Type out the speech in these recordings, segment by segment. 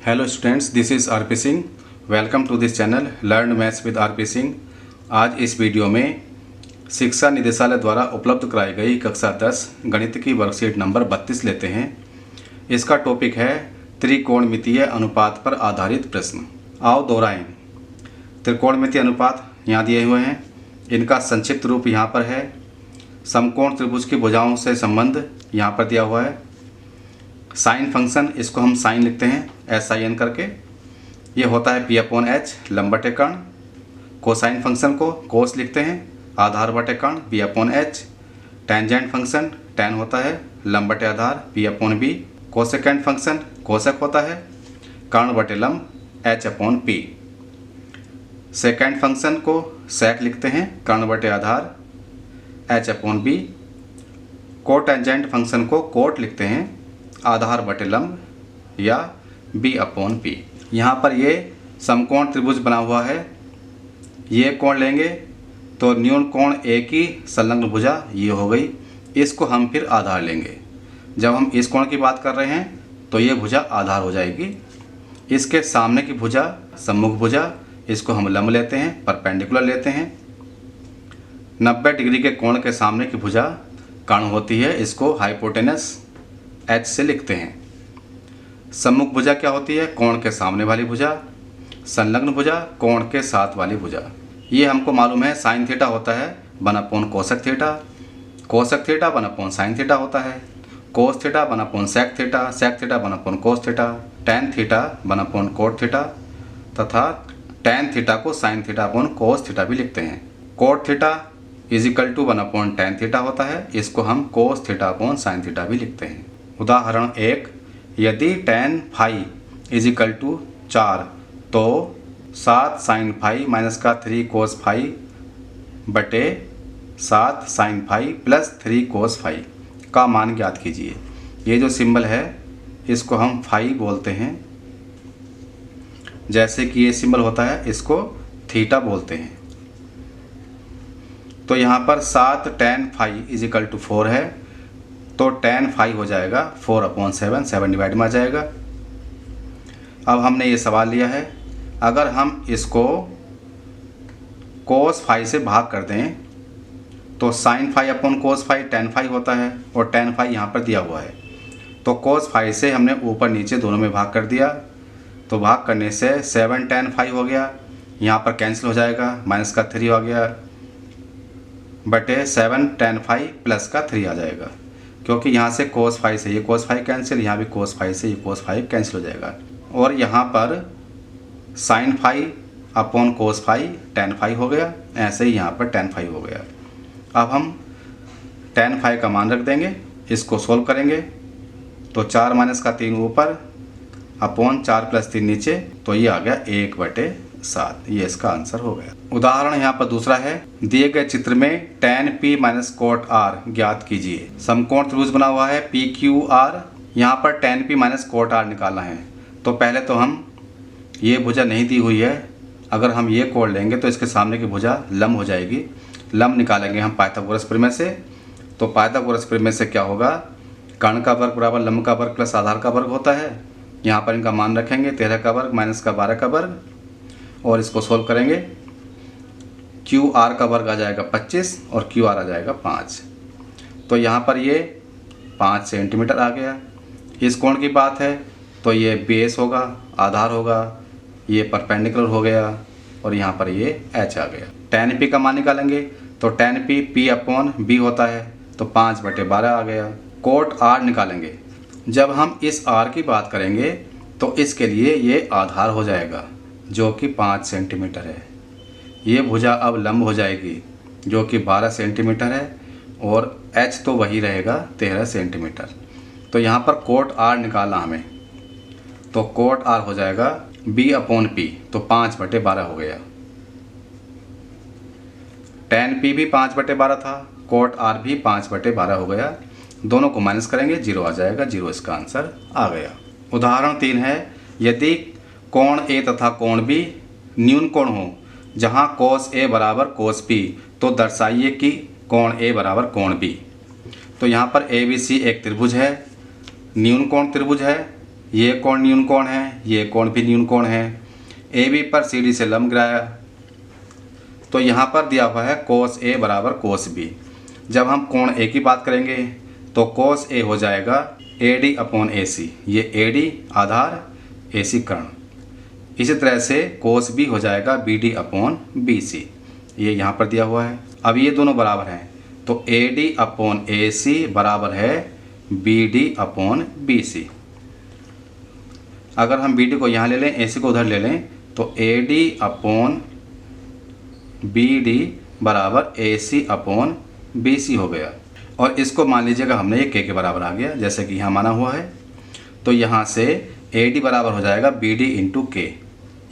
Hello students, this is RP Singh. Welcome to this channel learn maths with RP Singh. आज इस video में शिक्षा निदेशालय द्वारा उपलब्ध कराई गई कक्षा 10 गणित की वर्कशीट नंबर 32 लेते हैं। इसका टॉपिक है त्रिकोणमितीय अनुपात पर आधारित प्रश्न। आओ दोहराएं। त्रिकोणमितीय अनुपात यहाँ दिए हुए हैं, इनका संक्षिप्त रूप यहाँ पर है। समकोण त्रिभुज की भुजाओं से संबंध यहाँ पर दिया हुआ है। साइन फंक्शन, इसको हम साइन लिखते हैं SIN करके, ये होता है P/H लंब बटे कर्ण। कोसाइन फंक्शन को कोस लिखते हैं आधार बटे कर्ण B/H। टेंजेंट फंक्शन tan होता है लंब बटे आधार P/B। कोसेकेंट फंक्शन कोसेक होता है कर्ण बटे लंब H/P। सेकेंड फंक्शन को सेक लिखते हैं कर्ण बटे आधार H/B। कोटेंजेंट फंक्शन को कोट लिखते हैं आधार बटे लंब या B/P। यहाँ पर ये समकोण त्रिभुज बना हुआ है। ये कोण लेंगे तो न्यून कोण A की संलग्न भुजा ये हो गई, इसको हम फिर आधार लेंगे। जब हम इस कोण की बात कर रहे हैं तो ये भुजा आधार हो जाएगी। इसके सामने की भुजा सम्मुख भुजा, इसको हम लंब लेते हैं, परपेंडिकुलर लेते हैं। 90 डिग्री के कोण के सामने की भुजा कर्ण होती है, इसको हाइपोटेनस H से लिखते हैं। सम्मुख भुजा क्या होती है? कोण के सामने वाली भुजा। संलग्न भुजा कोण के साथ वाली भुजा। ये हमको मालूम है साइन थीटा होता है 1/कोसेक थीटा। कोसेक थीटा 1/साइन थीटा होता है। कोस थीटा 1/सेक थीटा। सेक थीटा 1/कोस थीटा। टैन थीटा 1/कोट थीटा तथा टैन थीटा को साइन थीटा कोस थीटा भी लिखते हैं। कोट थीटा इजिकल टू 1/टैन थीटा होता है, इसको हम कोस थीटा साइन थीटा भी लिखते हैं। उदाहरण 1, यदि tan फाई इजिकल टू 4 तो 7 साइन फाई माइनस का 3 कोस फाई बटे 7 sine phi plus 3 cos phi का मान ज्ञात कीजिए। ये जो सिंबल है इसको हम फाई बोलते हैं, जैसे कि ये सिंबल होता है इसको थीटा बोलते हैं। तो यहाँ पर 7 tan फाई इजिकल टू 4 है, तो tan फाई हो जाएगा 4/7, 7 डिवाइड में आ जाएगा। अब हमने ये सवाल लिया है, अगर हम इसको कोस फाई से भाग कर दें तो sine phi cos phi tan phi होता है और tan फाई यहाँ पर दिया हुआ है। तो कोस फाई से हमने ऊपर नीचे दोनों में भाग कर दिया, तो भाग करने से 7 tan फाई हो गया, यहाँ पर कैंसिल हो जाएगा, माइनस का 3 हो गया बटे 7 tan फाई प्लस का 3 आ जाएगा, क्योंकि यहाँ से कोस फाई से ये कोस फाई कैंसिल, यहाँ भी कोस फाई से ये कोस फाई कैंसिल हो जाएगा। और यहाँ पर sine phi cos phi tan phi हो गया, ऐसे ही यहाँ पर tan फाई हो गया। अब हम tan फाई का मान रख देंगे, इसको सोल्व करेंगे तो 4 माइनस का 3 ऊपर 4 प्लस 3 नीचे, तो ये आ गया 1/7। ये इसका आंसर हो गया। उदाहरण यहाँ पर दूसरा है, दिए गए चित्र में tan P minus cot R ज्ञात कीजिए। समकोण त्रिभुज बना हुआ है PQR, यहाँ पर tan P minus cot R निकालना है। तो पहले तो हम ये भुजा नहीं दी हुई है, अगर हम ये कोण लेंगे तो इसके सामने की भुजा लंब हो जाएगी। लंब निकालेंगे हम पाइथागोरस प्रमेय से। तो पाइथागोरस प्रमेय से क्या होगा, कर्ण का वर्ग बराबर लंब का वर्ग प्लस आधार का वर्ग होता है। यहाँ पर इनका मान रखेंगे 13 का वर्ग माइनस का 12 का वर्ग, और इसको सोल्व करेंगे। QR का वर्ग आ जाएगा 25 और QR आ जाएगा 5। तो यहाँ पर ये 5 सेंटीमीटर आ गया। इस कोण की बात है तो ये बेस होगा, आधार होगा, ये परपेंडिकुलर हो गया और यहाँ पर ये H आ गया। tan P का मान निकालेंगे तो tan P P/B होता है, तो 5/12 आ गया। कोट R निकालेंगे, जब हम इस R की बात करेंगे तो इसके लिए ये आधार हो जाएगा जो कि 5 सेंटीमीटर है। ये भुजा अब लंब हो जाएगी जो कि 12 सेंटीमीटर है और H तो वही रहेगा 13 सेंटीमीटर। तो यहाँ पर कोट R निकालना हमें, तो कोट R हो जाएगा B/P, तो 5/12 हो गया। tan P भी 5/12 था, कोट R भी 5/12 हो गया। दोनों को माइनस करेंगे, 0 आ जाएगा, 0 इसका आंसर आ गया। उदाहरण 3 है, यदि कोण A तथा कोण B न्यून कोण हो जहां cos A बराबर cos B, तो दर्शाइए कि कोण A बराबर कोण B। तो यहाँ पर ABC एक त्रिभुज है, न्यून कोण त्रिभुज है, ये कोण न्यून कोण है, ये कोण भी न्यून कोण है। ए बी पर सी डी से लंब गिराया तो यहाँ पर दिया हुआ है कोस ए बराबर कोस बी। जब हम कोण ए की बात करेंगे तो कोस ए हो जाएगा ए डी अपॉन ए सी, ये ए डी आधार ए सी कर्ण। इसी तरह से कोस बी हो जाएगा B D upon B C, ये यहाँ पर दिया हुआ है। अब ये दोनों बराबर हैं तो A D upon A C बराबर है B D upon B C. अगर हम बी डी को यहाँ ले लें, ए सी को उधर ले लें तो A D upon B D बराबर ए सी अपॉन बी सी हो गया। और इसको मान लीजिएगा हमने ये के बराबर आ गया, जैसे कि यहाँ माना हुआ है। तो यहाँ से ए डी बराबर हो जाएगा बी डी इंटू के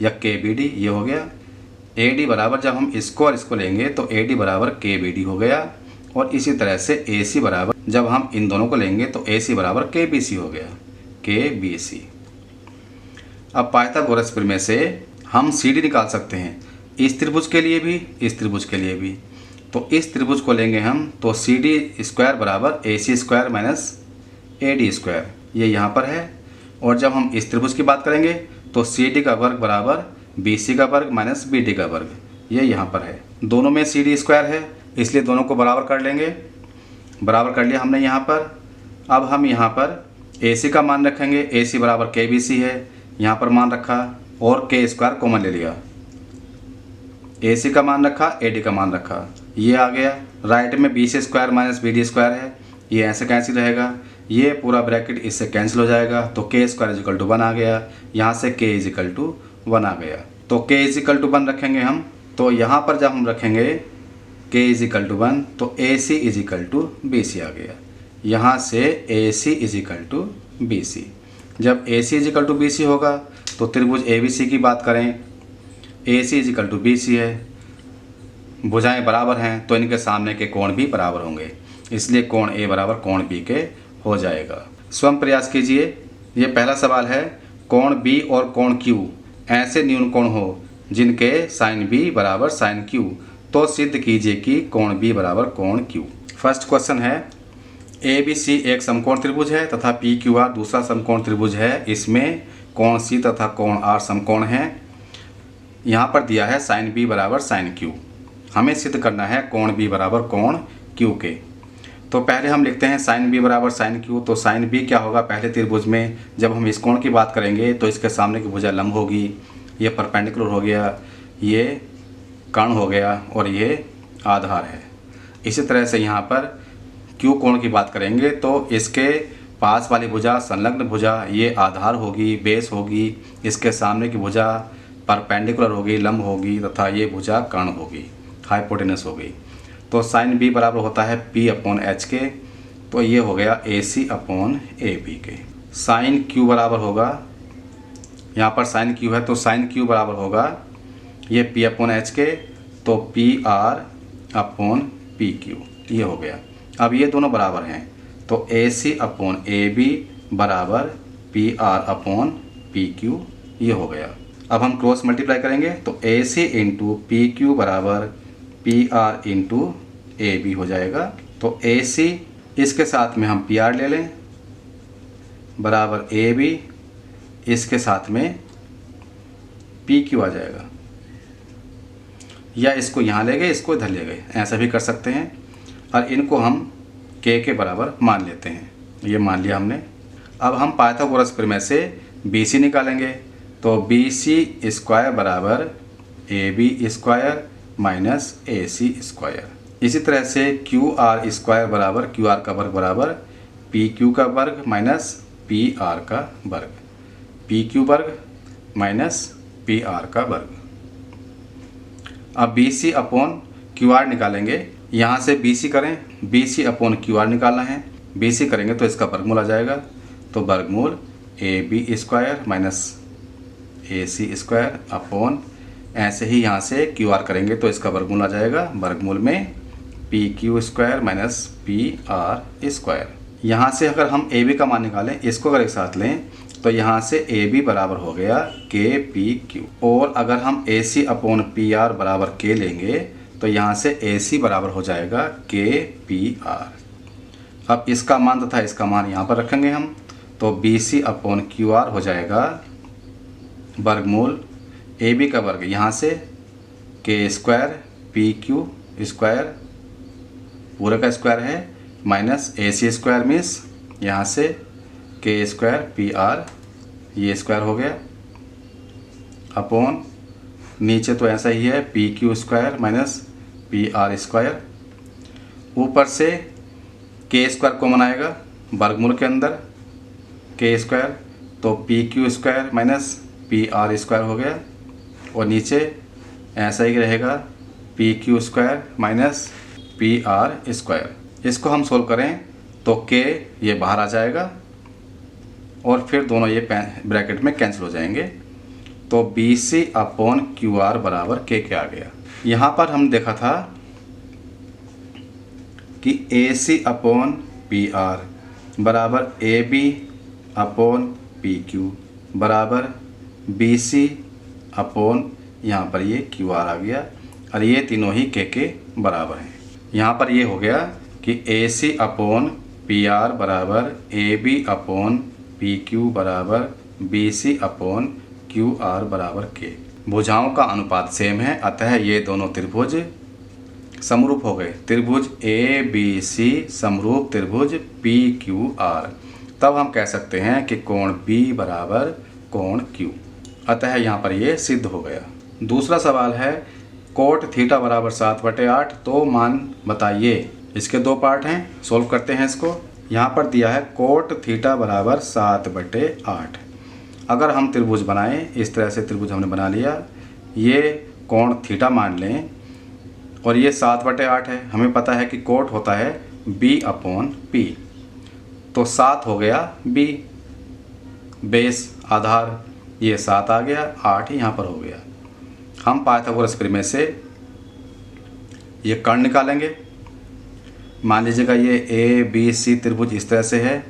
या के बी डी, ये हो गया। ए डी बराबर जब हम इसको और इसको लेंगे तो ए डी बराबर के बी डी हो गया। और इसी तरह से ए सी बराबर जब हम इन दोनों को लेंगे तो ए सी बराबर के बी सी हो गया, के बी सी। अब पाइथागोरस प्रमेय से हम सी डी निकाल सकते हैं, इस त्रिभुज के लिए भी, इस त्रिभुज के लिए भी। तो इस त्रिभुज को लेंगे हम तो सी डी स्क्वायर बराबर A C square minus A D square, ये यहाँ पर है। और जब हम इस त्रिभुज की बात करेंगे तो सी डी का वर्ग बराबर बी सी का वर्ग माइनस बी डी का वर्ग, ये यहाँ पर है। दोनों में सी डी स्क्वायर है इसलिए दोनों को बराबर कर लेंगे। बराबर कर लिया हमने यहाँ पर। अब हम यहाँ पर ए सी का मान रखेंगे, ए सी बराबर के बी सी है, यहाँ पर मान रखा और के स्क्वायर कॉमन ले लिया। ए सी का मान रखा, ए डी का मान रखा, ये आ गया। राइट में B C square minus B D square है, ये ऐसे कैंसिल रहेगा, ये पूरा ब्रैकेट इससे कैंसिल हो जाएगा। तो के स्क्वायर इजिकल टू 1 आ गया, यहाँ से के इजिकल टू 1 आ गया। तो के इजिकल टू 1 रखेंगे हम, तो यहाँ पर जब हम रखेंगे के इजिकल टू 1 तो A C is equal to B C आ गया। यहाँ से ए सी इजिकल टू बी सी। जब ए सी इजिकल टू बी सी होगा तो त्रिभुज ए बी सी की बात करें, ए सी इजिकल टू बी सी है, भुजाएं बराबर हैं तो इनके सामने के कोण भी बराबर होंगे, इसलिए कोण ए बराबर कोण बी के हो जाएगा। स्वयं प्रयास कीजिए। ये पहला सवाल है, कोण बी और कोण क्यू ऐसे न्यून कोण हो जिनके साइन बी बराबर साइन क्यू, तो सिद्ध कीजिए कि कोण बी बराबर कोण क्यू। फर्स्ट क्वेश्चन है, ए बी सी एक समकोण त्रिभुज है तथा पी क्यू आर दूसरा समकोण त्रिभुज है। इसमें कोण सी तथा कोण आर समकोण है। यहाँ पर दिया है साइन बी बराबर साइन क्यू। हमें सिद्ध करना है कोण बी बराबर कोण क्यू के। तो पहले हम लिखते हैं साइन बी बराबर साइन क्यू। तो साइन बी क्या होगा, पहले त्रिभुज में जब हम इस कोण की बात करेंगे तो इसके सामने की भुजा लंब होगी, ये परपेंडिकुलर हो गया, ये कर्ण हो गया और ये आधार है। इसी तरह से यहाँ पर क्यू कोण की बात करेंगे तो इसके पास वाली भुजा संलग्न भुजा ये आधार होगी, बेस होगी, इसके सामने की भुजा परपेंडिकुलर होगी, लंब होगी तथा ये भुजा कर्ण होगी, हाइपोटेनस होगी। तो साइन बी बराबर होता है पी अपॉन एच के, तो ये हो गया ए सी अपॉन ए बी के। साइन क्यू बराबर होगा, यहाँ पर साइन क्यू है तो साइन क्यू बराबर होगा ये पी अपॉन एच के, तो P R upon P Q, ये हो गया। अब ये दोनों बराबर हैं तो A C upon A B बराबर P R upon P Q, ये हो गया। अब हम क्रॉस मल्टीप्लाई करेंगे तो A C into P Q बराबर P R into A B हो जाएगा। तो ए सी इसके साथ में हम पी आर ले लें बराबर ए बी, इसके साथ में पी क्यू आ जाएगा, या इसको यहाँ ले गए इसको इधर ले गए, ऐसा भी कर सकते हैं। और इनको हम के बराबर मान लेते हैं, ये मान लिया हमने। अब हम पाइथागोरस प्रमेय से बी सी निकालेंगे तो बी सी स्क्वायर बराबर A B square minus A C square. इसी तरह से क्यू आर स्क्वायर बराबर क्यू आर का वर्ग बराबर पी क्यू का वर्ग माइनस पी आर का वर्ग, पी क्यू वर्ग माइनस पी आर का वर्ग। अब B C upon Q R निकालेंगे, यहाँ से बी सी करें, B C upon Q R निकालना है, बी सी करेंगे तो इसका वर्गमूल आ जाएगा, तो वर्गमूल A B square minus A C square upon, ऐसे ही यहाँ से क्यू आर करेंगे तो इसका वर्गमूल आ जाएगा, वर्गमूल में P Q square minus P are square. यहाँ से अगर हम ए बी का मान निकालें, इसको अगर एक साथ लें तो यहाँ से ए बी बराबर हो गया के पी क्यू, और अगर हम ए सी अपॉन पी आर बराबर के लेंगे तो यहाँ से ए सी बराबर हो जाएगा के पी आर। अब इसका मान तथा इसका मान यहाँ पर रखेंगे हम, तो BC अपॉन QR हो जाएगा वर्गमूल AB का वर्ग यहाँ से K स्क्वायर PQ स्क्वायर पूरा का स्क्वायर है माइनस AC स्क्वायर मीन्स यहाँ से K स्क्वायर PR ये स्क्वायर हो गया अपॉन नीचे तो ऐसा ही है PQ square minus PR square, ऊपर से K स्क्वायर कॉमन आएगा वर्गमूल के अंदर K स्क्वायर, तो PQ square minus PR square हो गया और नीचे ऐसा ही रहेगा PQ square minus PR square. इसको हम सोल्व करें तो K ये बाहर आ जाएगा और फिर दोनों ये ब्रैकेट में कैंसिल हो जाएंगे, तो BC अपॉन QR बराबर K आ गया। यहाँ पर हम देखा था कि AC अपॉन PR बराबर AB अपॉन PQ बराबर BC अपॉन यहाँ पर ये QR आ गया और ये तीनों ही K के बराबर हैं। यहाँ पर ये हो गया कि AC अपॉन PR बराबर AB अपॉन PQ बराबर BC अपॉन QR बराबर K। भुजाओं का अनुपात सेम है, अतः ये दोनों त्रिभुज समरूप हो गए। त्रिभुज ABC समरूप त्रिभुज PQR। तब हम कह सकते हैं कि कोण B बराबर कोण Q, अतः यहाँ पर ये सिद्ध हो गया। दूसरा सवाल है कोट थीटा बराबर 7/8, तो मान बताइए। इसके दो पार्ट हैं, सोल्व करते हैं इसको। यहाँ पर दिया है कोट थीटा बराबर 7/8। अगर हम त्रिभुज बनाएं, इस तरह से त्रिभुज हमने बना लिया, ये कोण थीटा मान लें और ये 7/8 है। हमें पता है कि कोट होता है B अपॉन P, तो 7 हो गया B बेस आधार, ये 7 आ गया, 8 यहाँ पर हो गया। हम पाइथागोरस प्रमेय से ये कर्ण निकालेंगे। मान लीजिएगा ये ABC त्रिभुज इस तरह से है,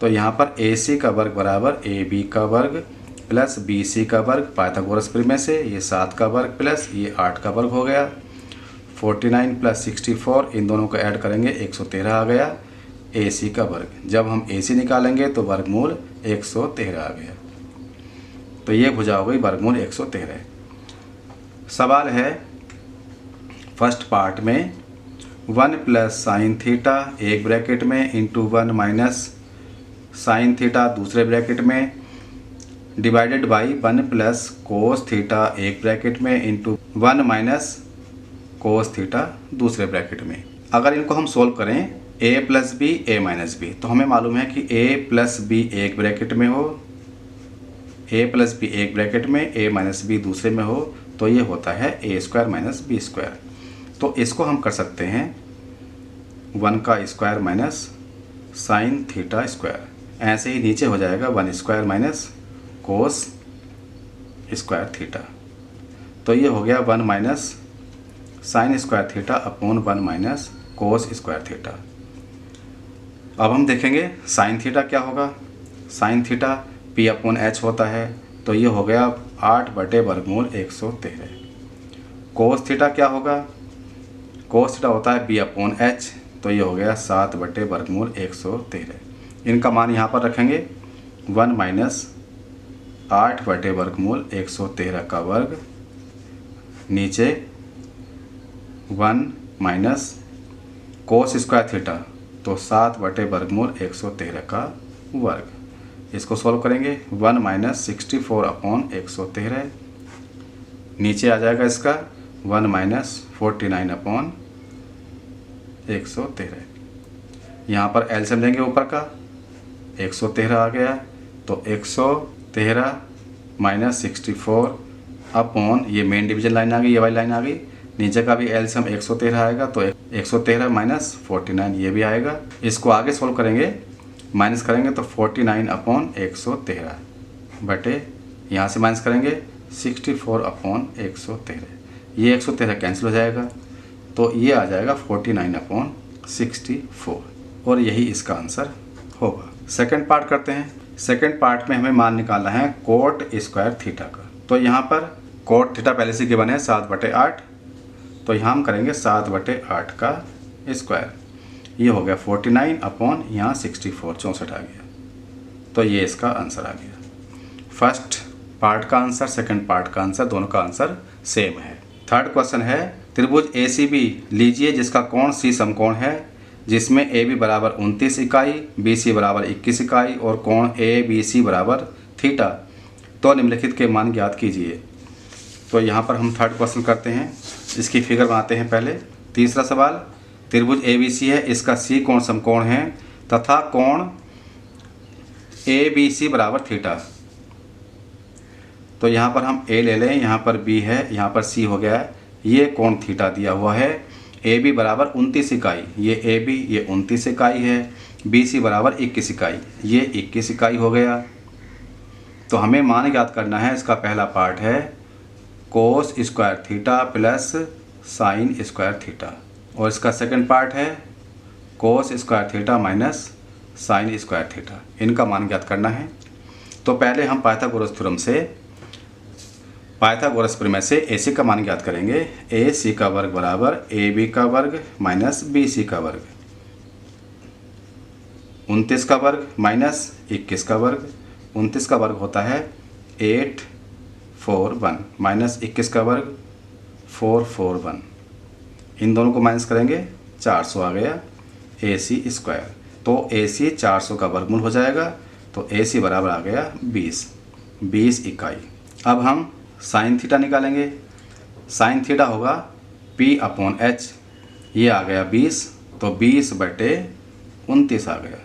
तो यहाँ पर AC का वर्ग बराबर AB का वर्ग प्लस BC का वर्ग पाइथागोरस प्रमेय से ये 7 का वर्ग प्लस ये 8 का वर्ग हो गया। 49 प्लस 64 इन दोनों को ऐड करेंगे 113 आ गया AC का वर्ग। जब हम AC निकालेंगे तो वर्गमूल 113 आ गया, तो ये भुजा हो गई वर्गमूल 113। सवाल है फर्स्ट पार्ट में 1 प्लस साइन थीटा एक ब्रैकेट में इंटू 1 माइनस साइन थीटा दूसरे ब्रैकेट में divided by 1 plus cos theta एक ब्रैकेट में इंटू 1 माइनस कोस थीटा दूसरे ब्रैकेट में। अगर इनको हम सोल्व करें a plus B A minus B, तो हमें मालूम है कि a प्लस बी एक ब्रैकेट में हो, a प्लस बी एक ब्रैकेट में a माइनस बी दूसरे में हो, तो ये होता है a square minus B square. तो इसको हम कर सकते हैं 1 का square minus sine theta square, ऐसे ही नीचे हो जाएगा 1 square minus cos square theta, तो ये हो गया 1 minus sine square theta upon 1 minus cos square theta. अब हम देखेंगे साइन थीटा क्या होगा। Sine theta P upon H होता है, तो ये हो गया 8/वर्गमूल 113। कोस थीटा क्या होगा, कोस थीटा होता है B अपॉन H, तो ये हो गया 7/वर्गमूल 113। इनका मान यहाँ पर रखेंगे 1 माइनस 8/वर्गमूल 113 का वर्ग, नीचे 1 माइनस कोस स्क्वायर थीटा, तो 7/वर्गमूल 113 का वर्ग। इसको सॉल्व करेंगे 1 माइनस 64 अपॉन 113, नीचे आ जाएगा इसका 1 माइनस 49 अपॉन 113। यहाँ पर एलसीएम लेंगे ऊपर का 113 आ गया, तो 113 माइनस 64 अपॉन ये मेन डिवीजन लाइन आ गई, ये वाली लाइन आ गई, नीचे का भी एलसीएम 113 आएगा, तो 113 माइनस 49 ये भी आएगा। इसको आगे सोल्व करेंगे, माइनस करेंगे तो 49 अपॉन 113 बटे यहाँ से माइनस करेंगे 64 अपॉन 113, ये 113 कैंसिल हो जाएगा, तो ये आ जाएगा 49 अपॉन 64 और यही इसका आंसर होगा। सेकंड पार्ट करते हैं। सेकंड पार्ट में हमें मान निकालना है कोट स्क्वायर थीटा का। तो यहाँ पर कोट थीटा पहले से गिवन है 7/8, तो यहाँ हम करेंगे 7/8 का स्क्वायर, ये हो गया 49 अपॉन यहाँ 64 64 आ गया, तो ये इसका आंसर आ गया। फर्स्ट पार्ट का आंसर, सेकंड पार्ट का आंसर, दोनों का आंसर सेम है। थर्ड क्वेश्चन है त्रिभुज ACB लीजिए जिसका कोण C समकोण है, जिसमें AB बराबर 29 इकाई, BC बराबर 21 इकाई और कोण ABC बराबर थीटा, तो निम्नलिखित के मान ज्ञात कीजिए। तो यहाँ पर हम थर्ड क्वेश्चन करते हैं, इसकी फिगर बनाते हैं पहले। तीसरा सवाल, त्रिभुज ABC है, इसका C कोण समकोण है तथा कोण ABC बराबर थीटा। तो यहाँ पर हम A ले लें, यहाँ पर B है, यहाँ पर C हो गया है, ये कोण थीटा दिया हुआ है। AB बराबर 29 इकाई, ये AB ये 29 इकाई है, BC बराबर 21 इकाई, ये 21 इकाई हो गया। तो हमें मान ज्ञात करना है। इसका पहला पार्ट है कोस square theta plus sign square theta, और इसका सेकंड पार्ट है कोस square theta minus sine square theta. इनका मान ज्ञात करना है। तो पहले हम पाइथागोरस प्रमेय से AC का मान ज्ञात करेंगे। AC का वर्ग बराबर AB का वर्ग माइनस BC का वर्ग, 29 का वर्ग माइनस 21 का वर्ग। 29 का वर्ग होता है 841 माइनस 21 का वर्ग 441। इन दोनों को माइनस करेंगे 400 आ गया AC स्क्वायर। तो AC 400 का वर्गमूल हो जाएगा, तो AC बराबर आ गया 20 इकाई। अब हम साइन थीटा निकालेंगे। साइन थीटा होगा P/H, ये आ गया 20, तो 20/29 आ गया।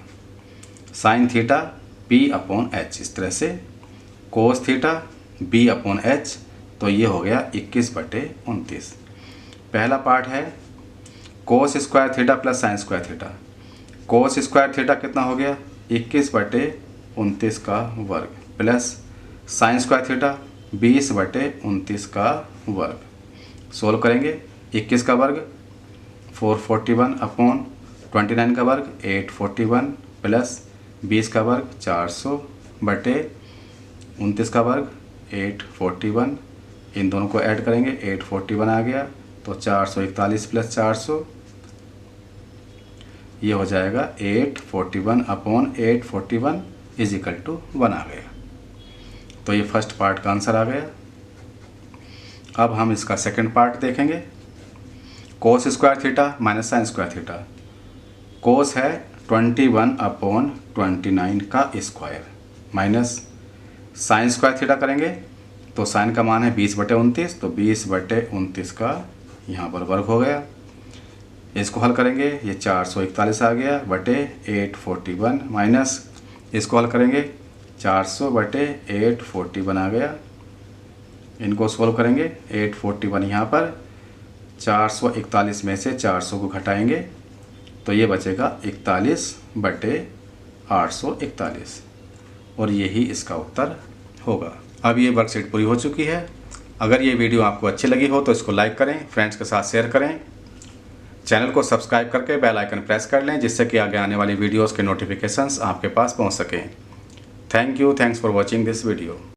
साइन थीटा P/H इस तरह से। कोस थीटा B/H, तो ये हो गया 21/29। पहला पार्ट है कोस square theta plus sign square theta. कोस स्क्वायर थीटा कितना हो गया 21/29 का वर्ग प्लस साइन स्क्वायर थीटा 20/29 का वर्ग। सोल्व करेंगे। 21 का वर्ग 441/29 का वर्ग 841 प्लस 20 का वर्ग 400/29 का वर्ग 841। इन दोनों को ऐड करेंगे, 841 आ गया, तो 441 प्लस 400 ये हो जाएगा 841/841 इज इक्वल टू 1 आ गया। तो ये फर्स्ट पार्ट का आंसर आ गया। अब हम इसका सेकंड पार्ट देखेंगे। Cos square theta minus sine square theta. Cos है 21/29 का square minus sine square theta करेंगे, तो साइन का मान है 20/29, तो 20/29 का यहाँ पर वर्ग हो गया। इसको हल करेंगे, ये 441 आ गया बटे 841 माइनस इसको हल करेंगे 400/841 आ गया। इनको सोल्व करेंगे, 841 यहाँ पर 441 में से 400 को घटाएंगे, तो ये बचेगा 41/841, और यही इसका उत्तर होगा। अब ये वर्कशीट पूरी हो चुकी है। अगर ये वीडियो आपको अच्छी लगी हो तो इसको लाइक करें, फ्रेंड्स के साथ शेयर करें, चैनल को सब्सक्राइब करके बेल आइकन प्रेस कर लें, जिससे कि आगे आने वाली वीडियोस के नोटिफिकेशंस आपके पास पहुंच सकें। Thanks for watching this video.